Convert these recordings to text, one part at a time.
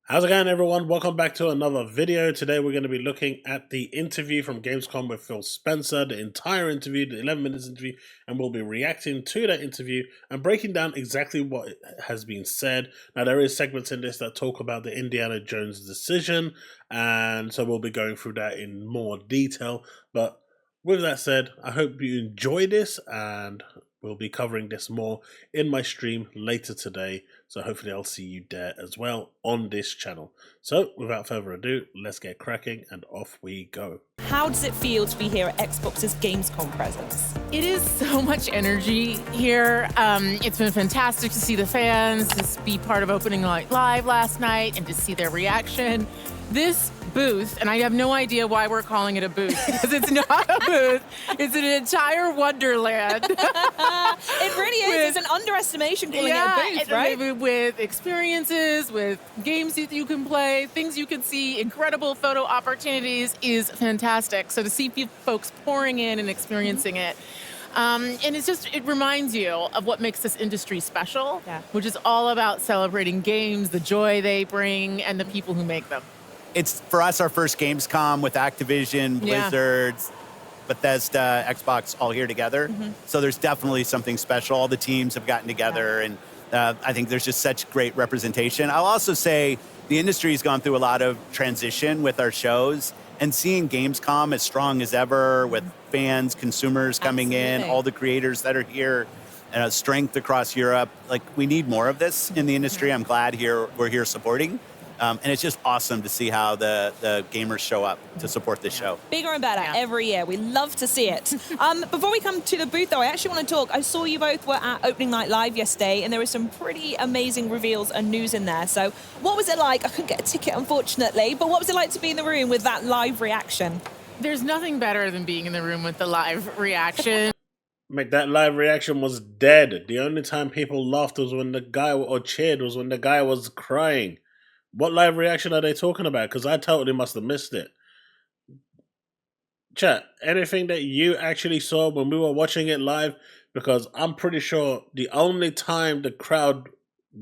How's it going, everyone? Welcome back to another video. Today we're going to be looking at the interview from Gamescom with Phil Spencer, the entire interview, the 11 minutes interview, and we'll be reacting to that interview and breaking down exactly what has been said. Now, there is segments in this that talk about the Indiana Jones decision, and so we'll be going through that in more detail. But with that said, I hope you enjoy this, and we'll be covering this more in my stream later today, so hopefully I'll see you there as well on this channel. So without further ado, let's get cracking and off we go. How does it feel to be here at Xbox's Gamescom presence? It is so much energy here. It's been fantastic to see the fans, to be part of Opening Night Live last night, and to see their reaction. This booth, and I have no idea why we're calling it a booth, because it's not a booth. It's an entire wonderland. It really is. It's an underestimation calling it a booth, right? With experiences, with games that you can play, things you can see, incredible photo opportunities is fantastic. So to see folks pouring in and experiencing it, and it reminds you of what makes this industry special, which is all about celebrating games, the joy they bring, and the people who make them. It's, for us, our first Gamescom with Activision, Blizzard, Bethesda, Xbox all here together. So there's definitely something special. All the teams have gotten together, and I think there's just such great representation. I'll also say the industry has gone through a lot of transition with our shows, and seeing Gamescom as strong as ever with fans, consumers coming in, all the creators that are here, strength across Europe. Like, we need more of this in the industry. I'm glad we're here supporting. And it's just awesome to see how the gamers show up to support this show. Bigger and better every year. We love to see it. Before we come to the booth, though, I actually want to talk. I saw you both were at Opening Night Live yesterday, and there were some pretty amazing reveals and news in there. So what was it like? I couldn't get a ticket, unfortunately, but what was it like to be in the room with that live reaction? There's nothing better than being in the room with the live reaction. Mate, that live reaction was dead. The only time people laughed was when the guy, or cheered, was when the guy was crying. What live reaction are they talking about? Because I totally must have missed it. Chat, anything that you actually saw when we were watching it live? Because I'm pretty sure the only time the crowd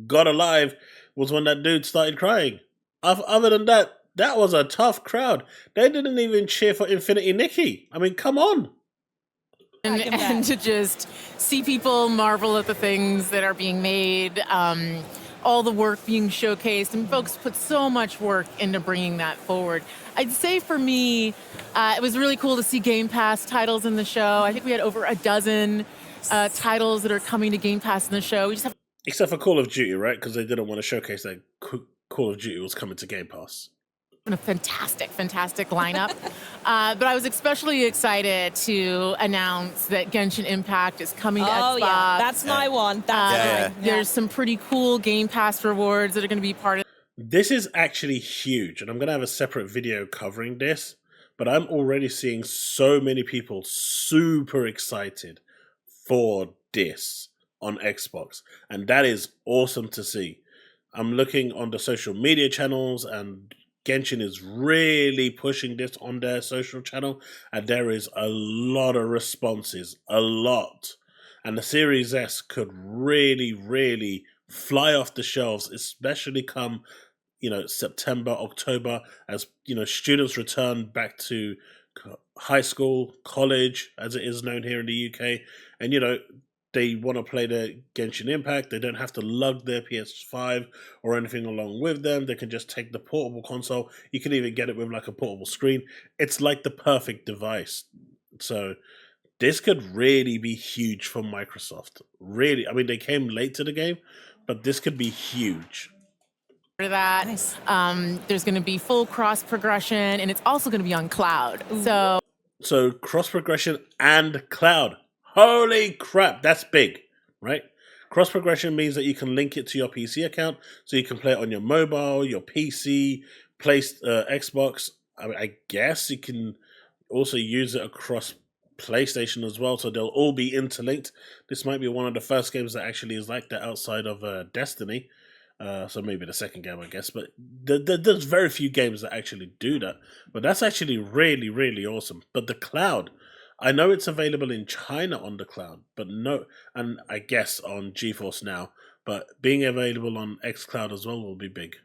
got alive was when that dude started crying. Other than that, that was a tough crowd. They didn't even cheer for Infinity Nikki. I mean, come on. And to just see people marvel at the things that are being made, all the work being showcased, and folks put so much work into bringing that forward. I'd say for me, it was really cool to see Game Pass titles in the show. I think we had over a dozen titles that are coming to Game Pass in the show. We just have Except for Call of Duty, right? Because they didn't want to showcase that Call of Duty was coming to Game Pass. a fantastic lineup. But I was especially excited to announce that Genshin Impact is coming to Xbox. Oh, yeah. That's my one. That's mine. There's some pretty cool Game Pass rewards that are going to be part of. This is actually huge, and I'm going to have a separate video covering this, but I'm already seeing so many people super excited for this on Xbox, and that is awesome to see. I'm looking on the social media channels, and Genshin is really pushing this on their social channel, and there is a lot of responses, a lot. And the Series S could really fly off the shelves, especially come, September, October, as, students return back to high school, college, as it is known here in the UK. And, they want to play the Genshin Impact. They don't have to lug their PS5 or anything along with them. They can just take the portable console. You can even get it with like a portable screen. It's like the perfect device. So this could really be huge for Microsoft. Really. I mean, they came late to the game, but this could be huge. That there's going to be full cross progression, and it's also going to be on cloud. So cross progression and cloud. Holy crap, that's big, right? Cross progression means that you can link it to your PC account, so you can play it on your mobile, your PC, Xbox. I guess you can also use it across PlayStation as well, so they'll all be interlinked. This might be one of the first games that actually is like that outside of Destiny. So maybe the second game, I guess. But there's very few games that actually do that. But that's actually really awesome. But the cloud, I know it's available in China on the cloud, but no, and I guess on GeForce Now, but being available on xCloud as well will be big.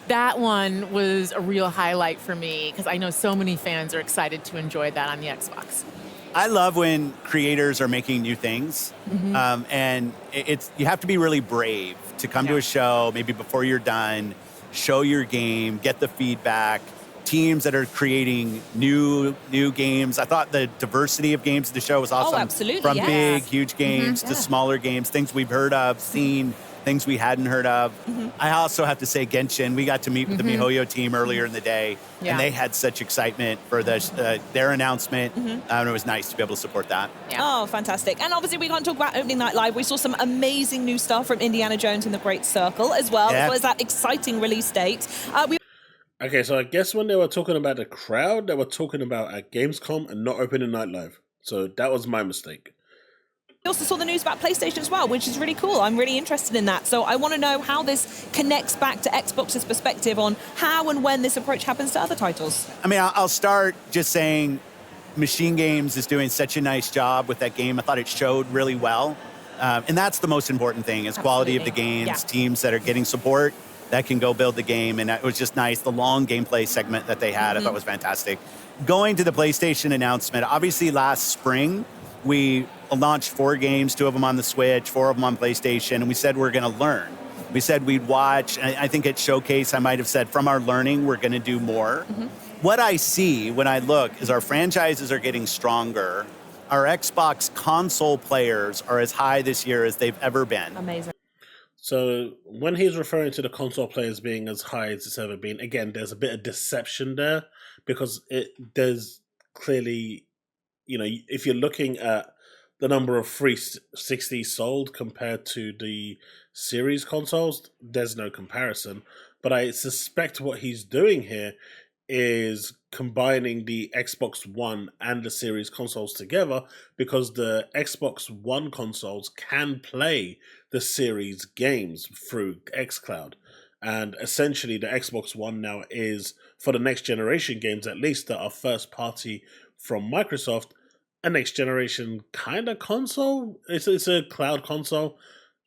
That one was a real highlight for me because I know so many fans are excited to enjoy that on the Xbox. I love when creators are making new things, and you have to be really brave to come to a show, maybe before you're done, show your game, get the feedback. Teams that are creating new games. I thought the diversity of games at the show was awesome. Oh, absolutely, From yes. big, huge games to smaller games, things we've heard of, seen, things we hadn't heard of. I also have to say Genshin, we got to meet with the MiHoYo team earlier in the day, and they had such excitement for their announcement, and it was nice to be able to support that. Oh, fantastic. And obviously we can't talk about Opening Night Live. We saw some amazing new stuff from Indiana Jones and the Great Circle as well as that exciting release date. Okay, so I guess when they were talking about the crowd, they were talking about at Gamescom and not Opening Night Live. So that was my mistake. We also saw the news about PlayStation as well, which is really cool. I'm really interested in that. So I want to know how this connects back to Xbox's perspective on how and when this approach happens to other titles. I mean, I'll start just saying Machine Games is doing such a nice job with that game. I thought it showed really well. And that's the most important thing is quality of the games, teams that are getting support that can go build the game. And it was just nice. The long gameplay segment that they had, I thought was fantastic. Going to the PlayStation announcement, obviously last spring, we launched 4 games, 2 of them on the Switch, 4 of them on PlayStation, and we said we're going to learn. We said we'd watch. I think at Showcase, I might have said, from our learning, we're going to do more. What I see when I look is our franchises are getting stronger. Our Xbox console players are as high this year as they've ever been. Amazing. So when he's referring to the console players being as high as it's ever been, again, there's a bit of deception there because there's clearly, if you're looking at the number of 360s sold compared to the series consoles, there's no comparison. But I suspect what he's doing here is combining the Xbox One and the series consoles together because the Xbox One consoles can play the series games through xCloud. And essentially the Xbox One now is, for the next generation games at least that are first party from Microsoft, a next generation kind of console. It's a cloud console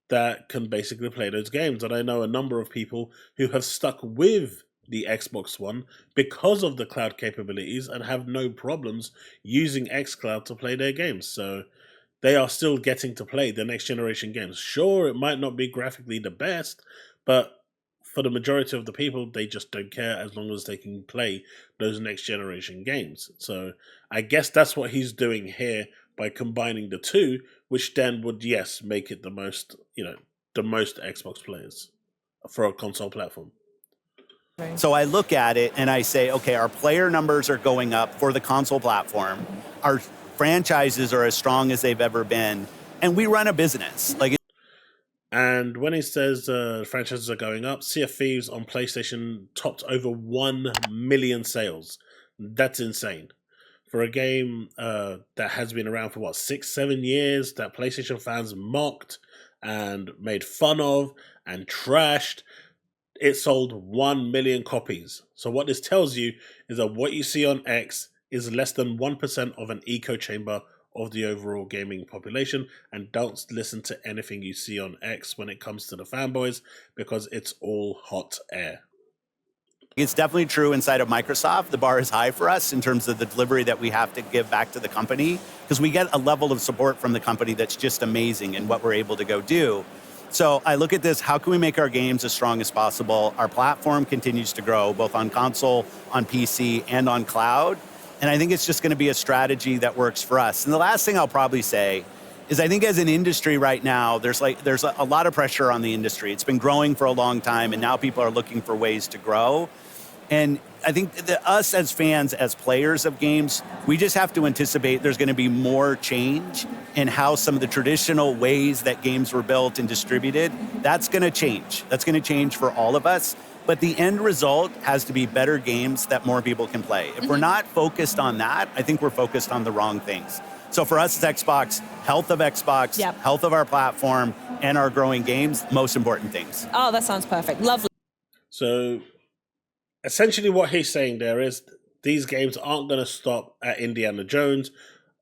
that can basically play those games. And I know a number of people who have stuck with the Xbox One because of the cloud capabilities and have no problems using xCloud to play their games. So they are still getting to play the next generation games. Sure, it might not be graphically the best, but for the majority of the people, they just don't care as long as they can play those next generation games. So I guess that's what he's doing here by combining the two, which then would, yes, make it the most Xbox players for a console platform. So I look at it and I say, okay, our player numbers are going up for the console platform. Our franchises are as strong as they've ever been. And we run a business. And when he says franchises are going up, Sea of Thieves on PlayStation topped over 1 million sales. That's insane. For a game that has been around for, 6-7 years, that PlayStation fans mocked and made fun of and trashed, it sold 1 million copies. So what this tells you is that what you see on X is less than 1% of an echo chamber of the overall gaming population, and don't listen to anything you see on X when it comes to the fanboys, because it's all hot air. It's definitely true inside of Microsoft. The bar is high for us in terms of the delivery that we have to give back to the company, because we get a level of support from the company that's just amazing in what we're able to go do. So I look at this, how can we make our games as strong as possible? Our platform continues to grow, both on console, on PC, and on cloud. And I think it's just going to be a strategy that works for us. And the last thing I'll probably say is I think as an industry right now, there's a lot of pressure on the industry. It's been growing for a long time, and now people are looking for ways to grow. And I think that us as fans, as players of games, we just have to anticipate there's going to be more change in how some of the traditional ways that games were built and distributed. That's going to change. That's going to change for all of us. But the end result has to be better games that more people can play. If we're not focused on that, I think we're focused on the wrong things. So for us as Xbox, health of Xbox, health of our platform, and our growing games, most important things. Oh, that sounds perfect. Lovely. So essentially what he's saying there is these games aren't going to stop at Indiana Jones.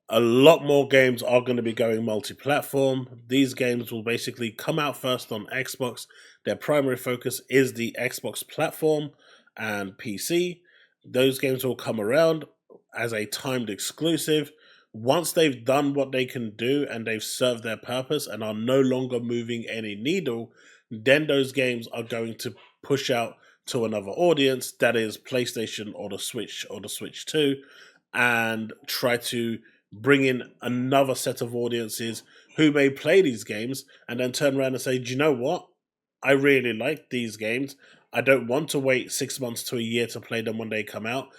A lot more games are going to be going multi-platform. These games will basically come out first on Xbox, Their primary focus is the Xbox platform and PC. Those games will come around as a timed exclusive. Once they've done what they can do and they've served their purpose and are no longer moving any needle, then those games are going to push out to another audience, that is PlayStation or the Switch 2, and try to bring in another set of audiences who may play these games and then turn around and say, do you know what? I really like these games. I don't want to wait 6 months to a year to play them when they come out.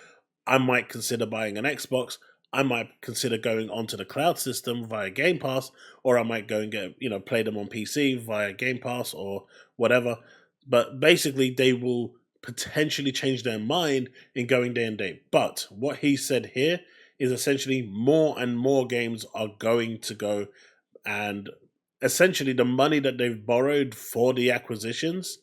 I might consider buying an Xbox. I might consider going onto the cloud system via Game Pass, or I might go and get, play them on PC via Game Pass or whatever. But basically, they will potentially change their mind in going day and date. But what he said here is essentially more and more games are going to go, and essentially the money that they've borrowed for the acquisitions,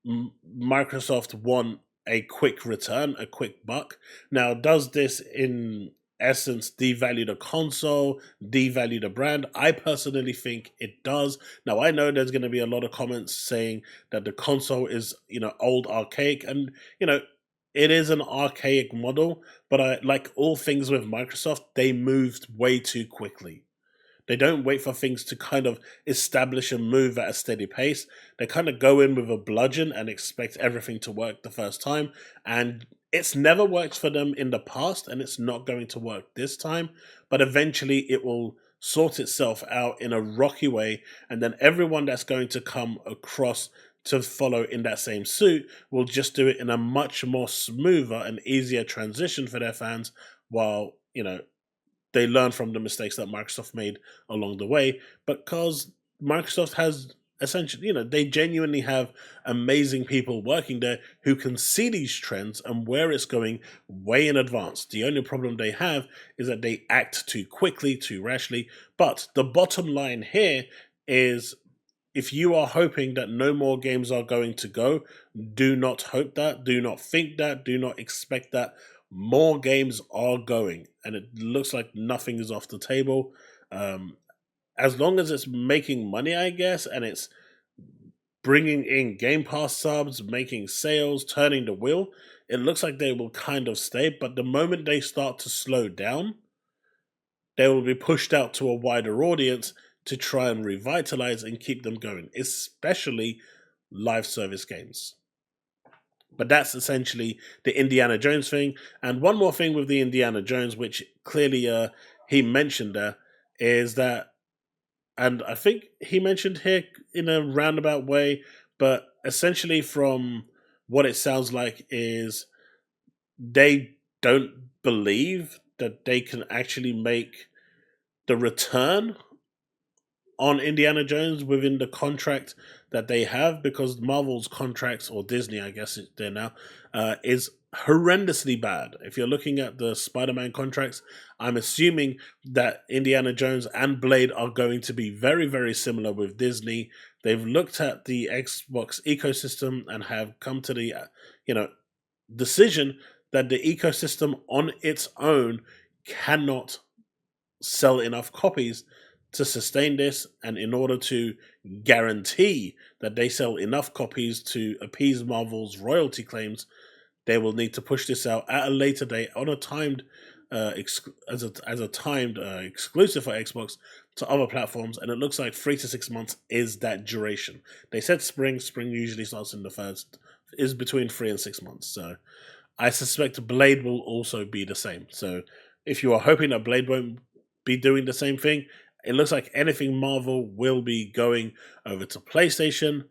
Microsoft want a quick return, a quick buck. Now, does this in essence devalue the console, devalue the brand? I personally think it does. Now, I know there's going to be a lot of comments saying that the console is, old, archaic, and, it is an archaic model, but like all things with Microsoft, they moved way too quickly. They don't wait for things to kind of establish and move at a steady pace. They kind of go in with a bludgeon and expect everything to work the first time. And it's never worked for them in the past, and it's not going to work this time. But eventually it will sort itself out in a rocky way. And then everyone that's going to come across to follow in that same suit will just do it in a much more smoother and easier transition for their fans, while, they learn from the mistakes that Microsoft made along the way. Because Microsoft has essentially, they genuinely have amazing people working there who can see these trends and where it's going way in advance. The only problem they have is that they act too quickly, too rashly. But the bottom line here is, if you are hoping that no more games are going to go, do not hope that, do not think that, do not expect that. More games are going, and it looks like nothing is off the table. As long as it's making money, I guess, and it's bringing in Game Pass subs, making sales, turning the wheel, it looks like they will kind of stay. But the moment they start to slow down, they will be pushed out to a wider audience to try and revitalize and keep them going, especially live service games. But that's essentially the Indiana Jones thing. And one more thing with the Indiana Jones, which clearly he mentioned there, is that, and I think he mentioned here in a roundabout way, but essentially from what it sounds like is they don't believe that they can actually make the return on Indiana Jones within the contract that they have, because Marvel's contracts, or Disney, I guess it's there now, is horrendously bad. If you're looking at the Spider-Man contracts, I'm assuming that Indiana Jones and Blade are going to be very, very similar with Disney. They've looked at the Xbox ecosystem and have come to the, decision that the ecosystem on its own cannot sell enough copies to sustain this, and in order to guarantee that they sell enough copies to appease Marvel's royalty claims, they will need to push this out at a later date on a timed as a timed exclusive for Xbox to other platforms, and it looks like 3 to 6 months is that duration. They said spring usually starts in the first, is between 3 and 6 months. So I suspect Blade will also be the same. So if you are hoping that Blade won't be doing the same thing, it looks like anything Marvel will be going over to PlayStation.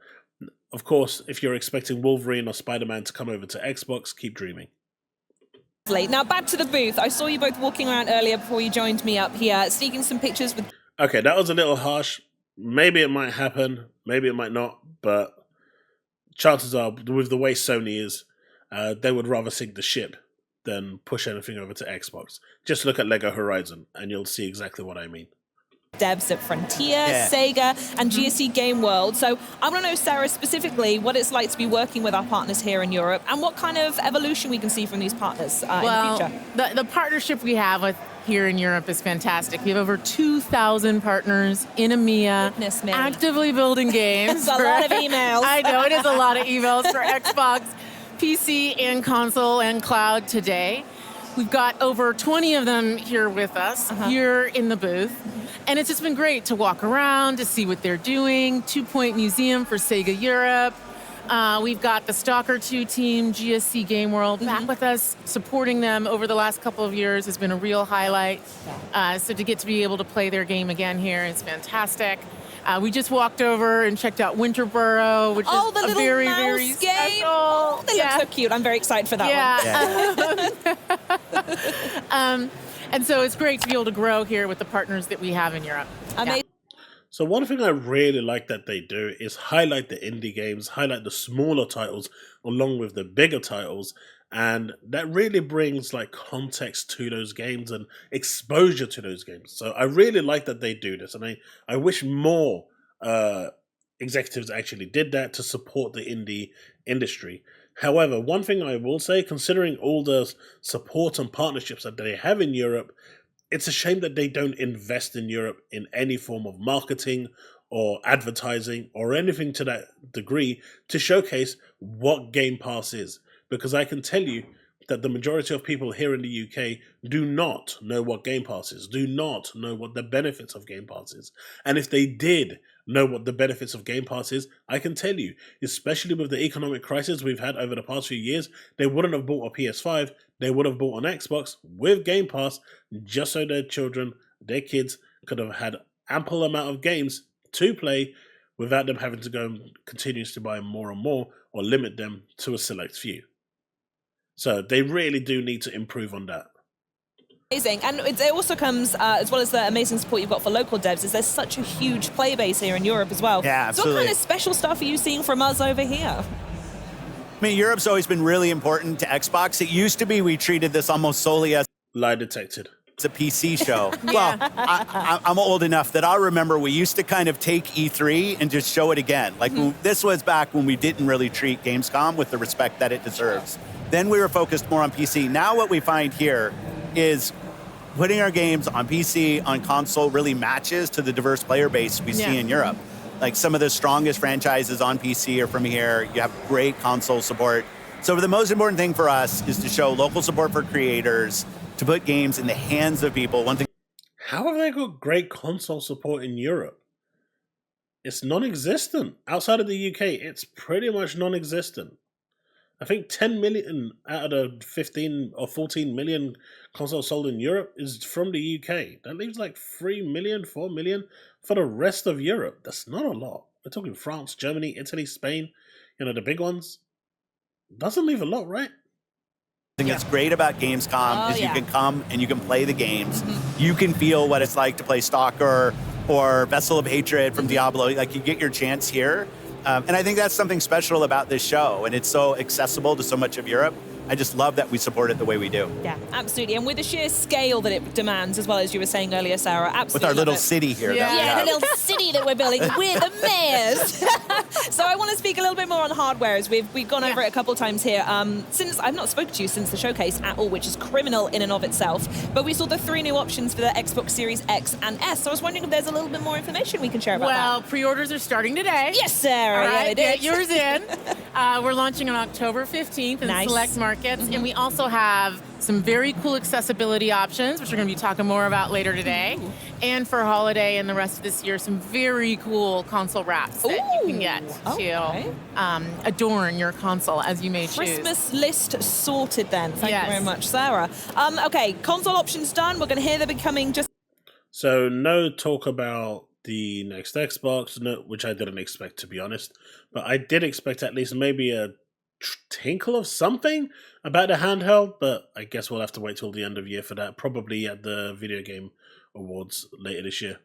Of course, if you're expecting Wolverine or Spider-Man to come over to Xbox, keep dreaming. Now back to the booth. I saw you both walking around earlier before you joined me up here, sneaking some pictures with... Okay, that was a little harsh. Maybe it might happen, maybe it might not, but chances are, with the way Sony is, they would rather sink the ship than push anything over to Xbox. Just look at Lego Horizon, and you'll see exactly what I mean. Devs at Frontier, Sega, and GSC Game World. So I want to know, Sarah, specifically what it's like to be working with our partners here in Europe, and what kind of evolution we can see from these partners in the future. The partnership we have with here in Europe is fantastic. We have over 2,000 partners in EMEA Goodness me. actively building games. It's a lot of emails. I know, it is a lot of emails for Xbox, PC, and console and cloud today. We've got over 20 of them here with us, here in the booth. And it's just been great to walk around, to see what they're doing. 2 Point Museum for Sega Europe. We've got the Stalker 2 team, GSC Game World, back with us, supporting them over the last couple of years has been a real highlight. So to get to be able to play their game again here is fantastic. We just walked over and checked out Winterboro, which is the a little very, mouse very game. special. Oh, they look so cute. I'm very excited for that one. And so it's great to be able to grow here with the partners that we have in Europe. Amazing. So one thing I really like that they do is highlight the indie games, highlight the smaller titles along with the bigger titles, and that really brings like context to those games and exposure to those games. So I really like that they do this, and I wish more executives actually did that to support the indie industry. However, one thing I will say, considering all the support and partnerships that they have in Europe, it's a shame that they don't invest in Europe in any form of marketing or advertising or anything to that degree to showcase what Game Pass is. Because I can tell you that the majority of people here in the UK do not know what Game Pass is, do not know what the benefits of Game Pass is. And if they did know what the benefits of Game Pass is, I can tell you, especially with the economic crisis we've had over the past few years, they wouldn't have bought a PS5, they would have bought an Xbox with Game Pass just so their children, their kids, could have had ample amount of games to play without them having to go and continuously buy more and more or limit them to a select few. So they really do need to improve on that. Amazing. And it also comes, as well as the amazing support you've got for local devs, is there's such a huge player base here in Europe as well. Yeah, absolutely. So what kind of special stuff are you seeing from us over here? I mean, Europe's always been really important to Xbox. It used to be we treated this almost solely as Lie detected. a PC show. Well, I'm old enough that I remember we used to kind of take E3 and just show it again. Like this was back when we didn't really treat Gamescom with the respect that it deserves. Then we were focused more on PC. Now what we find here is putting our games on PC, on console really matches to the diverse player base we see in Europe. Like some of the strongest franchises on PC are from here. You have great console support. So the most important thing for us is to show local support for creators, to put games in the hands of people. One thing. How have they got great console support in Europe? It's non-existent. Outside of the UK, it's pretty much non-existent. I think 10 million out of the 15 or 14 million consoles sold in Europe is from the UK. That leaves like 3 million, 4 million for the rest of Europe. That's not a lot. We're talking France, Germany, Italy, Spain, the big ones. Doesn't leave a lot, right? The thing that's great about Gamescom is you can come and you can play the games. You can feel what it's like to play Stalker or Vessel of Hatred from Diablo. Like you get your chance here. And I think that's something special about this show, and it's so accessible to so much of Europe. I just love that we support it the way we do. Yeah, absolutely. And with the sheer scale that it demands, as well as you were saying earlier, Sarah, absolutely. With our little city here. Yeah, the little city that we're building. We're the mayors. So I want to speak a little bit more on hardware, as we've gone over it a couple of times here. Since I've not spoken to you since the showcase at all, which is criminal in and of itself, but we saw the 3 new options for the Xbox Series X and S. So I was wondering if there's a little bit more information we can share about that. Well, pre-orders are starting today. Yes, Sarah. All right, yeah, get yours in. We're launching on October 15th in select markets. And we also have some very cool accessibility options, which we're going to be talking more about later today. And for holiday and the rest of this year, some very cool console wraps that you can get to adorn your console as you may choose. Christmas list sorted then. Thank you very much, Sarah. Okay, console options done. We're going to hear they're becoming just... So no talk about the next Xbox, which I didn't expect, to be honest. But I did expect at least maybe a tinkle of something about the handheld, but I guess we'll have to wait till the end of year for that, probably at the Video Game Awards later this year.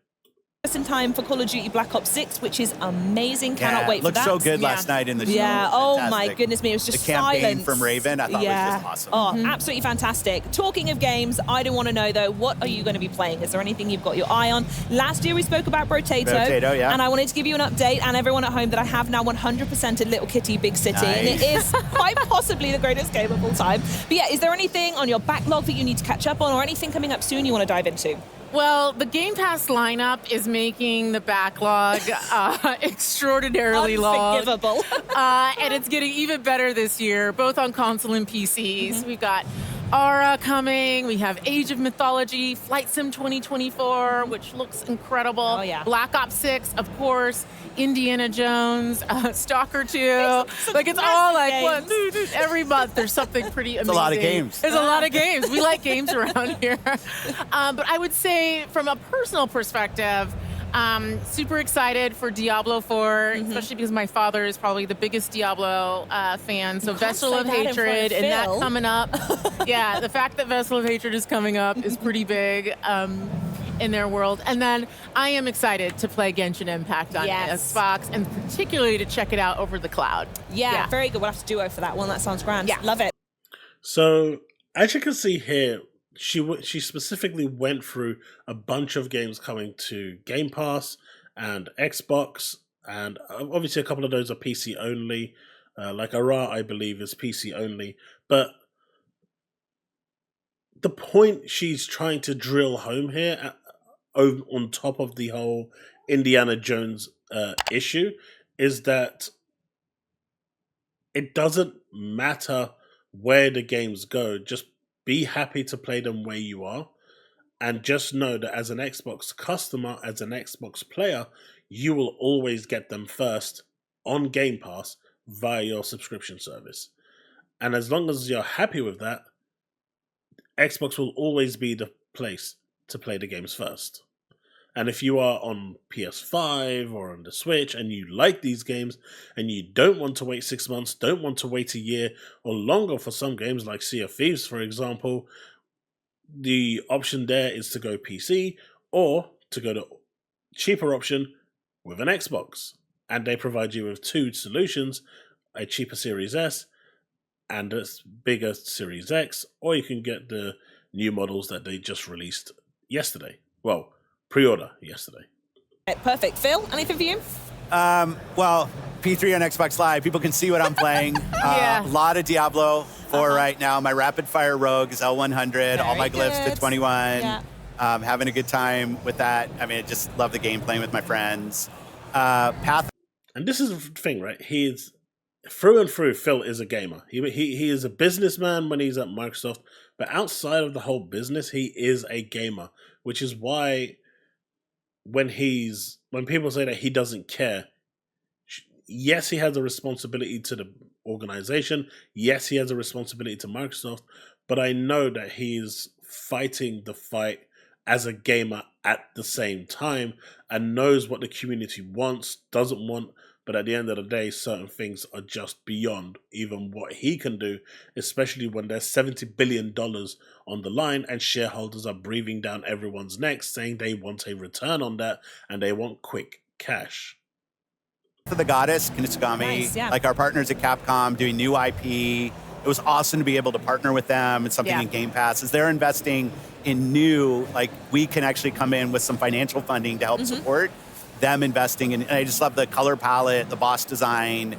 Just in time for Call of Duty Black Ops 6, which is amazing. Cannot wait for that. Looked so good last night in the show. Yeah, oh Fantastic. my goodness me, it was just the campaign silence. from Raven, I thought was just awesome. Oh, absolutely fantastic. Talking of games, I do want to know though, what are you going to be playing? Is there anything you've got your eye on? Last year we spoke about Brotato, yeah. and I wanted to give you an update and everyone at home that I have now 100%ed Little Kitty Big City, and it is quite possibly the greatest game of all time. But yeah, is there anything on your backlog that you need to catch up on, or anything coming up soon you want to dive into? Well, the Game Pass lineup is making the backlog extraordinarily long. Unforgivable. And it's getting even better this year, both on console and PCs. We've got Aura coming. We have Age of Mythology, Flight Sim 2024, which looks incredible. Oh, yeah. Black Ops 6, of course. Indiana Jones, Stalker 2. It's all like, what? Every month there's something pretty amazing. It's a lot of games. There's a lot of games. We like games around here. But I would say, from a personal perspective, super excited for Diablo 4, especially because my father is probably the biggest Diablo fan. So Vessel of Hatred and that coming up. Yeah, the fact that Vessel of Hatred is coming up is pretty big in their world. And then I am excited to play Genshin Impact on Xbox, and particularly to check it out over the cloud. Yeah, very good. We'll have to duo for that one. That sounds grand. Yeah, love it. So, as you can see here, she specifically went through a bunch of games coming to Game Pass and Xbox, and obviously a couple of those are PC only. Like Ara, I believe, is PC only. But the point she's trying to drill home here, on top of the whole Indiana Jones issue, is that it doesn't matter where the games go. Just be happy to play them where you are, and just know that as an Xbox customer, as an Xbox player, you will always get them first on Game Pass via your subscription service. And as long as you're happy with that, Xbox will always be the place to play the games first. And if you are on PS5 or on the Switch and you like these games and you don't want to wait 6 months, don't want to wait a year or longer for some games like Sea of Thieves, for example, the option there is to go PC or to go to cheaper option with an Xbox. And they provide you with two solutions, a cheaper Series S and a bigger Series X, or you can get the new models that they just released yesterday. Well, pre-order yesterday. Perfect. Phil, anything for you? Well, P3 on Xbox Live, people can see what I'm playing. A lot of Diablo 4 right now. My rapid fire rogue is L100, all my glyphs to 21. Yeah. Having a good time with that. I mean, I just love the game, playing with my friends. Path. And this is the thing, right? He's through and through, Phil is a gamer. He is a businessman when he's at Microsoft, but outside of the whole business, he is a gamer, which is why when people say that he doesn't care, yes, he has a responsibility to the organization. Yes, he has a responsibility to Microsoft, but I know that he's fighting the fight as a gamer at the same time and knows what the community wants, doesn't want, but at the end of the day, certain things are just beyond even what he can do, especially when there's $70 billion on the line and shareholders are breathing down everyone's necks saying they want a return on that and they want quick cash. For the Goddess, Kinitsugami, like our partners at Capcom doing new IP. It was awesome to be able to partner with them. It's something in Game Pass. As they're investing in new, like we can actually come in with some financial funding to help support them investing in. And I just love the color palette, the boss design,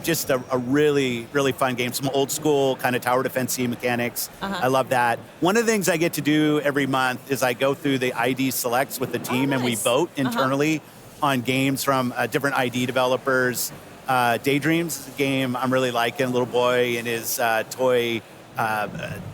just a really, really fun game. Some old school kind of tower defense-y mechanics. I love that. One of the things I get to do every month is I go through the ID selects with the team and we vote internally on games from different ID developers. Daydreams is a game I'm really liking. Little boy and his toy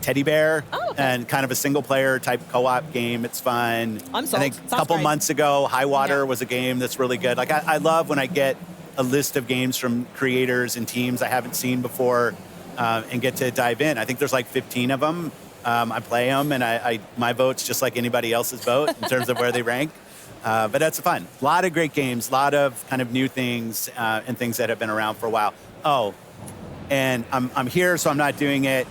teddy bear, and kind of a single player type co-op game. It's fun. I'm sold. I think a couple months ago, High Water was a game that's really good. Like I love when I get a list of games from creators and teams I haven't seen before and get to dive in. I think there's like 15 of them. I play them, and my vote's just like anybody else's vote in terms of where they rank. But that's fun. A lot of great games, a lot of kind of new things and things that have been around for a while. Oh, and I'm here, so I'm not doing it.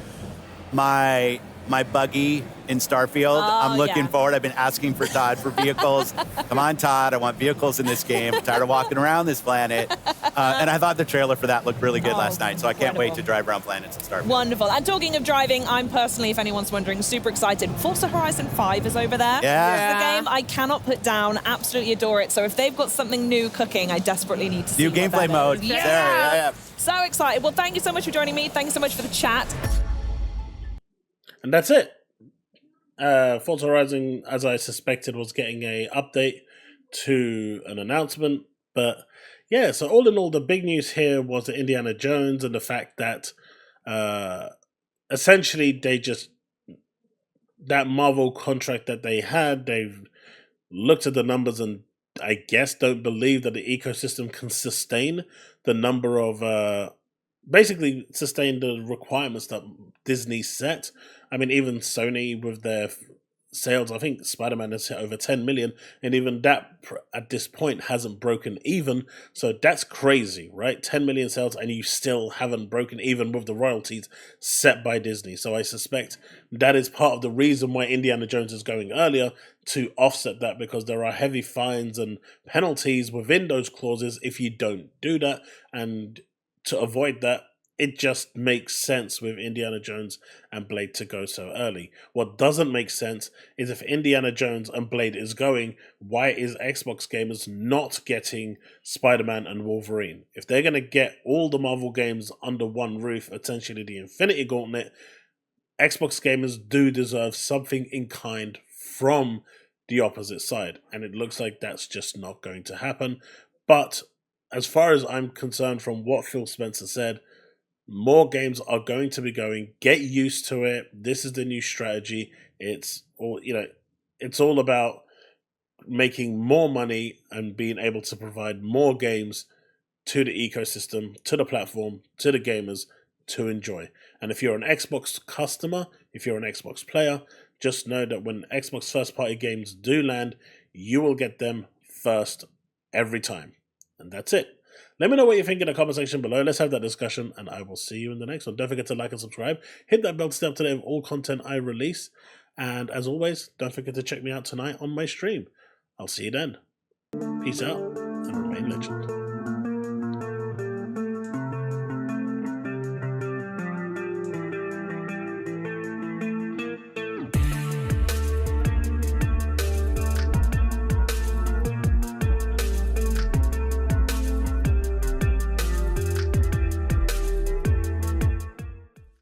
My my buggy in Starfield. I'm looking forward. I've been asking for Todd for vehicles. Come on, Todd. I want vehicles in this game. I'm tired of walking around this planet. And I thought the trailer for that looked really good last night, so I can't wait to drive around planets in Starfield. Wonderful. And talking of driving, I'm personally, if anyone's wondering, super excited. Forza Horizon 5 is over there. Yeah. It's the game I cannot put down. Absolutely adore it. So if they've got something new cooking, I desperately need to see New what gameplay that mode. is. Yeah. So excited. Well, thank you so much for joining me. Thank you so much for the chat. And that's it. Forza Horizon, as I suspected, was getting a update to an announcement. But yeah, so all in all, the big news here was the Indiana Jones and the fact that essentially that Marvel contract that they had, they've looked at the numbers and I guess don't believe that the ecosystem can sustain the number of basically sustain the requirements that Disney set. I mean, even Sony with their sales, I think Spider-Man has hit over 10 million, and even that at this point hasn't broken even. So that's crazy, right? 10 million sales, and you still haven't broken even with the royalties set by Disney. So I suspect that is part of the reason why Indiana Jones is going earlier, to offset that, because there are heavy fines and penalties within those clauses if you don't do that. And to avoid that, it just makes sense with Indiana Jones and Blade to go so early. What doesn't make sense is if Indiana Jones and Blade is going, why is Xbox gamers not getting Spider-Man and Wolverine? If they're going to get all the Marvel games under one roof, essentially the Infinity Gauntlet, Xbox gamers do deserve something in kind from the opposite side. And it looks like that's just not going to happen. But as far as I'm concerned, from what Phil Spencer said, more games are going to be going. Get used to it. This is the new strategy. It's all about making more money and being able to provide more games to the ecosystem, to the platform, to the gamers to enjoy. And if you're an Xbox customer, if you're an Xbox player, just know that when Xbox first-party games do land, you will get them first every time. And that's it. Let me know what you think in the comment section below. Let's have that discussion, and I will see you in the next one. Don't forget to like and subscribe. Hit that bell to stay up to date with all content I release. And as always, don't forget to check me out tonight on my stream. I'll see you then. Peace out, and remain legend.